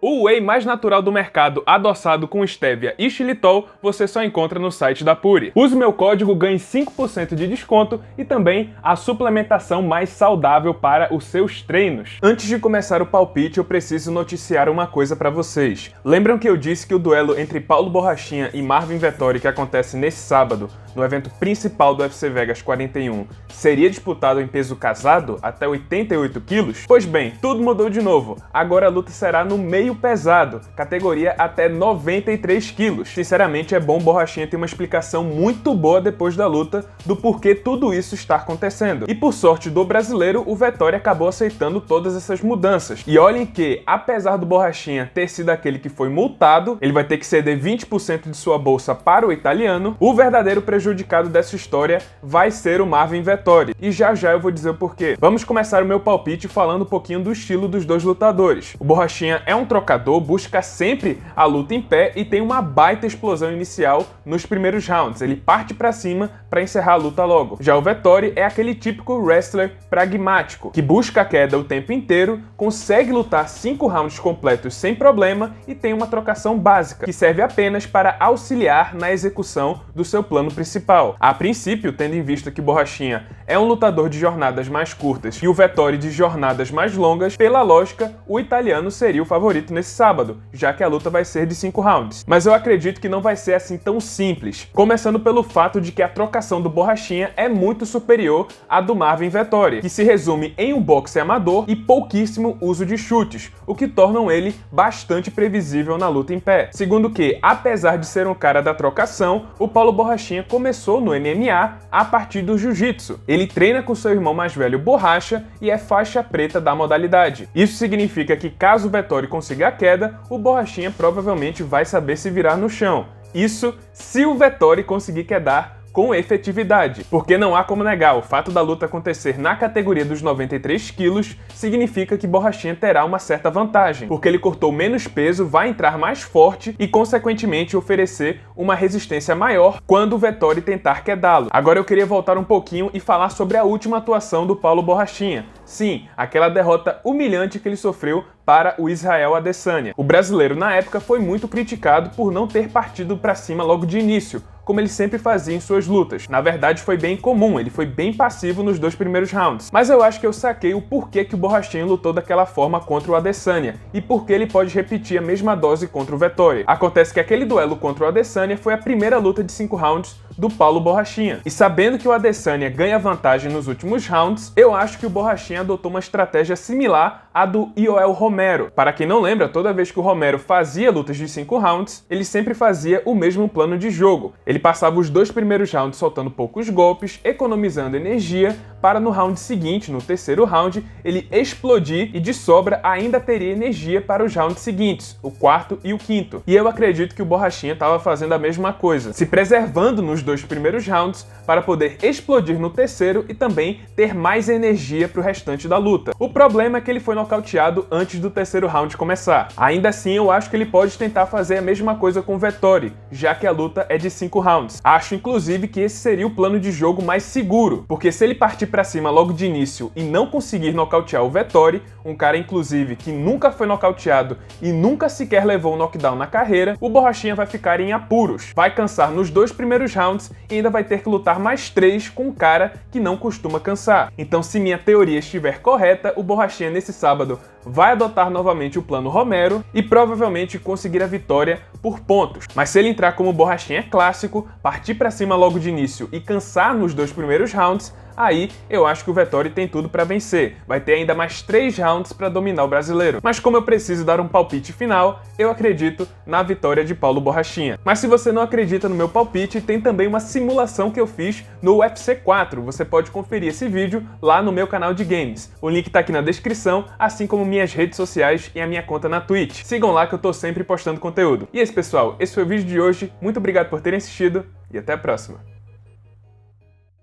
O whey mais natural do mercado, adoçado com stevia e xilitol, você só encontra no site da Puri. Use meu código, ganhe 5% de desconto e também a suplementação mais saudável para os seus treinos. Antes de começar o palpite, eu preciso noticiar uma coisa para vocês. Lembram que eu disse que o duelo entre Paulo Borrachinha e Marvin Vettori, que acontece nesse sábado, no evento principal do UFC Vegas 41, seria disputado em peso casado, até 88 quilos? Pois bem, tudo mudou de novo. Agora a luta será no meio pesado, categoria até 93 quilos. Sinceramente, é bom Borrachinha ter uma explicação muito boa depois da luta do porquê tudo isso está acontecendo. E por sorte do brasileiro, o Vettori acabou aceitando todas essas mudanças. E olhem que, apesar do Borrachinha ter sido aquele que foi multado, ele vai ter que ceder 20% de sua bolsa para o italiano, o verdadeiro prejudicado dessa história vai ser o Marvin Vettori. E já já eu vou dizer o porquê. Vamos começar o meu palpite falando um pouquinho do estilo dos dois lutadores. O Borrachinha é um trocador, busca sempre a luta em pé e tem uma baita explosão inicial nos primeiros rounds. Ele parte pra cima para encerrar a luta logo. Já o Vettori é aquele típico wrestler pragmático, que busca a queda o tempo inteiro, consegue lutar 5 rounds completos sem problema e tem uma trocação básica, que serve apenas para auxiliar na execução do seu plano principal. A princípio, tendo em vista que Borrachinha é um lutador de jornadas mais curtas e o Vettori de jornadas mais longas, pela lógica, o italiano seria o favorito nesse sábado, já que a luta vai ser de 5 rounds. Mas eu acredito que não vai ser assim tão simples, começando pelo fato de que a trocação do Borrachinha é muito superior à do Marvin Vettori, que se resume em um boxe amador e pouquíssimo uso de chutes, o que tornam ele bastante previsível na luta em pé. Segundo que, apesar de ser um cara da trocação, o Paulo Borrachinha começou no MMA a partir do jiu-jitsu. Ele treina com seu irmão mais velho Borracha e é faixa preta da modalidade. Isso significa que caso o Vettori consiga a queda, o Borrachinha provavelmente vai saber se virar no chão. Isso se o Vettori conseguir quedar com efetividade, porque não há como negar, o fato da luta acontecer na categoria dos 93 quilos significa que Borrachinha terá uma certa vantagem, porque ele cortou menos peso, vai entrar mais forte e, consequentemente, oferecer uma resistência maior quando o Vettori tentar quedá-lo. Agora eu queria voltar um pouquinho e falar sobre a última atuação do Paulo Borrachinha. Sim, aquela derrota humilhante que ele sofreu para o Israel Adesanya. O brasileiro, na época, foi muito criticado por não ter partido para cima logo de início, como ele sempre fazia em suas lutas. Na verdade, foi bem comum, ele foi bem passivo nos 2 primeiros rounds. Mas eu acho que eu saquei o porquê que o Borrachinha lutou daquela forma contra o Adesanya e porque ele pode repetir a mesma dose contra o Vettori. Acontece que aquele duelo contra o Adesanya foi a primeira luta de 5 rounds do Paulo Borrachinha. E sabendo que o Adesanya ganha vantagem nos últimos rounds, eu acho que o Borrachinha adotou uma estratégia similar à do Yoel Romero. Para quem não lembra, toda vez que o Romero fazia lutas de 5 rounds, ele sempre fazia o mesmo plano de jogo. Ele passava os 2 primeiros rounds soltando poucos golpes, economizando energia, para no round seguinte, no terceiro round, ele explodir e de sobra ainda teria energia para os rounds seguintes, o 4º e o 5º. E eu acredito que o Borrachinha estava fazendo a mesma coisa, se preservando nos 2 primeiros rounds para poder explodir no terceiro e também ter mais energia para o restante da luta. O problema é que ele foi nocauteado antes do terceiro round começar. Ainda assim, eu acho que ele pode tentar fazer a mesma coisa com o Vettori, já que a luta é de 5 rounds. Acho, inclusive, que esse seria o plano de jogo mais seguro, porque se ele partir para cima logo de início e não conseguir nocautear o Vettori, um cara, inclusive, que nunca foi nocauteado e nunca sequer levou um knockdown na carreira, o Borrachinha vai ficar em apuros. Vai cansar nos 2 primeiros rounds e ainda vai ter que lutar mais 3 com um cara que não costuma cansar. Então, se minha teoria estiver correta, o Borrachinha nesse sábado vai adotar novamente o plano Romero e provavelmente conseguir a vitória por pontos. Mas se ele entrar como Borrachinha clássico, partir pra cima logo de início e cansar nos 2 primeiros rounds, aí eu acho que o Vettori tem tudo para vencer. Vai ter ainda mais 3 rounds para dominar o brasileiro. Mas como eu preciso dar um palpite final, eu acredito na vitória de Paulo Borrachinha. Mas se você não acredita no meu palpite, tem também uma simulação que eu fiz no UFC 4. Você pode conferir esse vídeo lá no meu canal de games. O link tá aqui na descrição, assim como minhas redes sociais e a minha conta na Twitch. Sigam lá que eu tô sempre postando conteúdo. E é isso, pessoal. Esse foi o vídeo de hoje. Muito obrigado por terem assistido e até a próxima.